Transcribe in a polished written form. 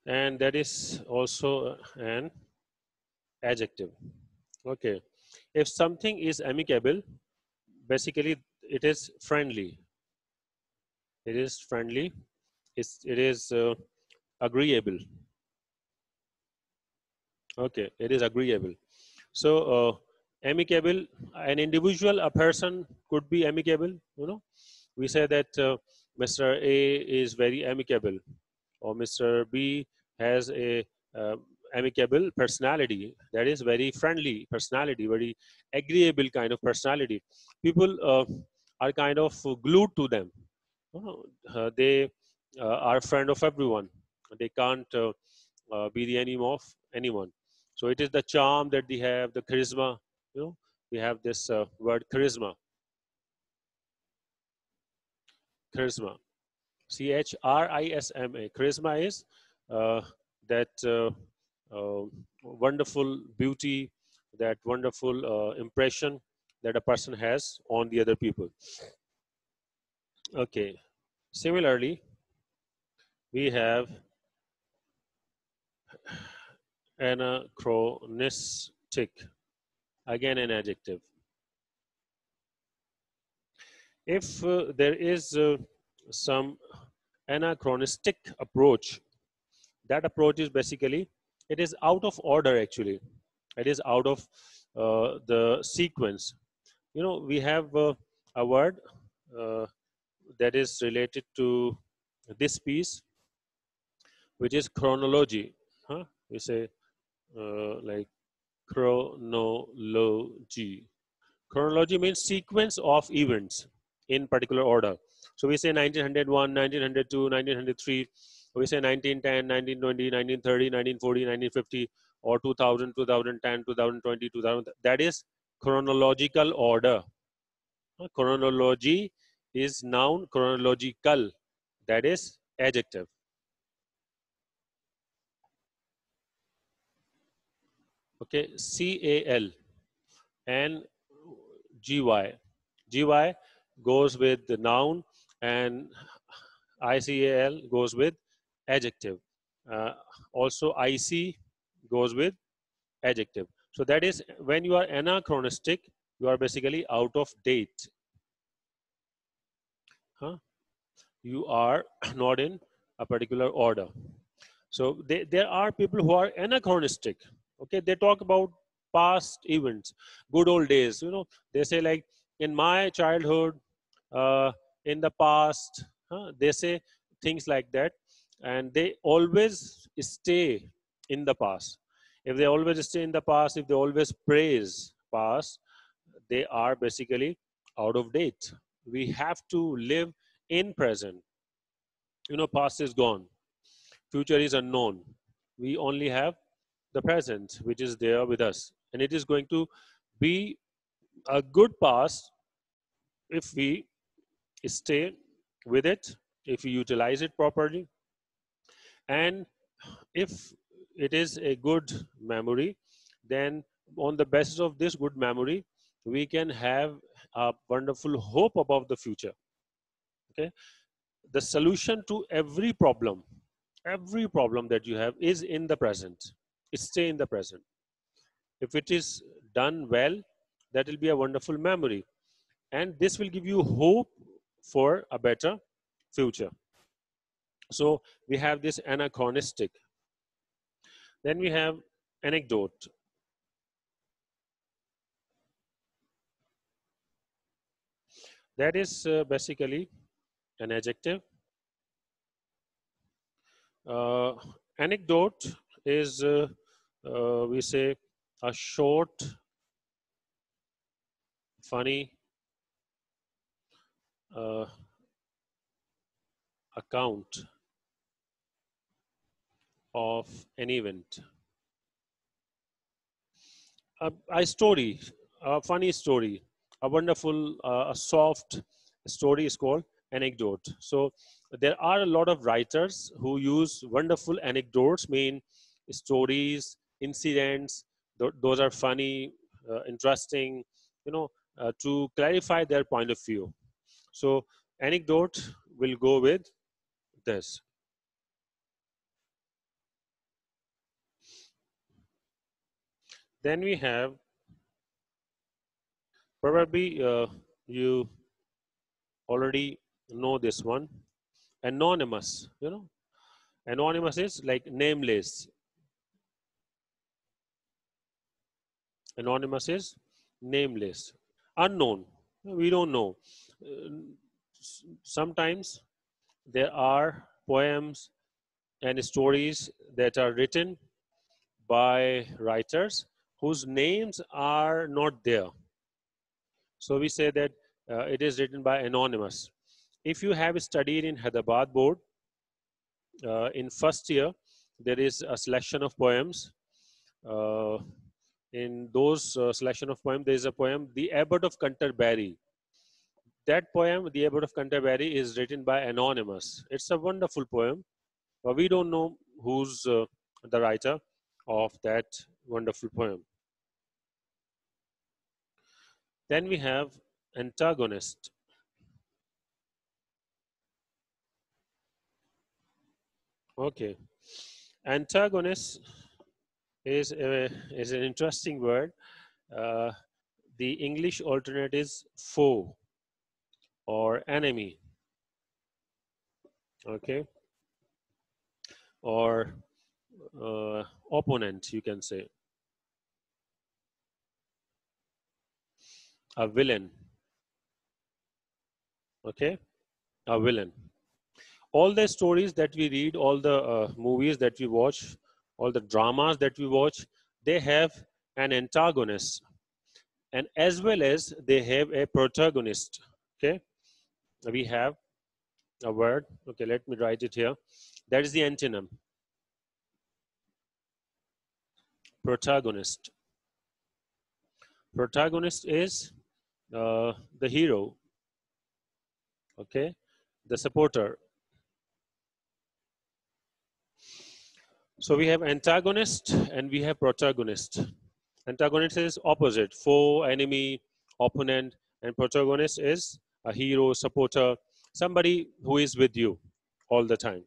and that is also an adjective. Okay, if something is amicable, basically it is friendly. It is friendly. It is agreeable. Okay, it is agreeable. So amicable, an individual, a person could be amicable. You know, we say that Mr. A is very amicable, or Mr. B has a amicable personality, that is very friendly personality, very agreeable kind of personality. People are kind of glued to them. They are friend of everyone. They can't be the enemy of anyone. So it is the charm that they have, the charisma. You know, we have this word charisma. Charisma. Chrisma. Charisma is uh, that wonderful beauty, that wonderful impression that a person has on the other people. Okay. Similarly, we have anachronistic, again an adjective. If there is some anachronistic approach, that approach is basically, it is out of order actually. It is out of the sequence. You know, we have a word uh, that is related to this piece, which is chronology. Huh? We say like chronology. Chronology means sequence of events in particular order. So we say 1901, 1902, 1903. We say 1910, 1920, 1930, 1940, 1950, or 2000, 2010, 2020, 2000. That is chronological order. Chronology is noun, chronological, that is adjective. Okay, CAL and GY. GY goes with the noun, and ICAL goes with adjective. Uh, Also, IC goes with adjective. So that is when you are anachronistic, you are basically out of date. Huh? You are not in a particular order. So there are people who are anachronistic. Okay, they talk about past events, good old days. You know, they say like in my childhood, uh, in the past. They say things like that, and they always stay in the past. If they always stay in the past, if they always praise past, they are basically out of date. We have to live in present. You know, past is gone, future is unknown. We only have the present, which is there with us, and it is going to be a good past if we stay with it, if we utilize it properly, and if it is a good memory, then on the basis of this good memory, we can have a wonderful hope about the future. Okay, the solution to every problem that you have is in the present. Stay in the present. If it is done well, that will be a wonderful memory, and this will give you hope for a better future. So we have this anachronistic. Then we have anecdote. That is basically an adjective. Uh, Anecdote is, we say, a short, funny uh, account of an event. A story, a funny story, a wonderful, a soft story is called anecdote. So there are a lot of writers who use wonderful anecdotes, mean stories, incidents. Those are funny, interesting, you know, to clarify their point of view. So anecdote will go with this. Then we have probably you already know this one, anonymous. Anonymous is like nameless. Anonymous is nameless, unknown. We don't know. Sometimes there are poems and stories that are written by writers whose names are not there. So we say that it is written by anonymous. If you have studied in Hyderabad board, in first year, there is a selection of poems. Uh, in those selection of poems, there is a poem, The Abbot of Canterbury. That poem, The Abbot of Canterbury, is written by anonymous. It's a wonderful poem, but we don't know who's the writer of that wonderful poem. Then we have antagonist. Okay, antagonist is an interesting word. Uh, the English alternate is foe or enemy. Okay, or opponent, you can say. A villain. Okay, a villain. All the stories that we read, all the movies that we watch, all the dramas that we watch, they have an antagonist, and as well as they have a protagonist. Okay, we have a word. Okay, let me write it here. That is the antonym. Protagonist. Protagonist is the hero. Okay, the supporter. So we have antagonist and we have protagonist. Antagonist is opposite, foe, enemy, opponent, and protagonist is a hero, supporter, somebody who is with you all the time.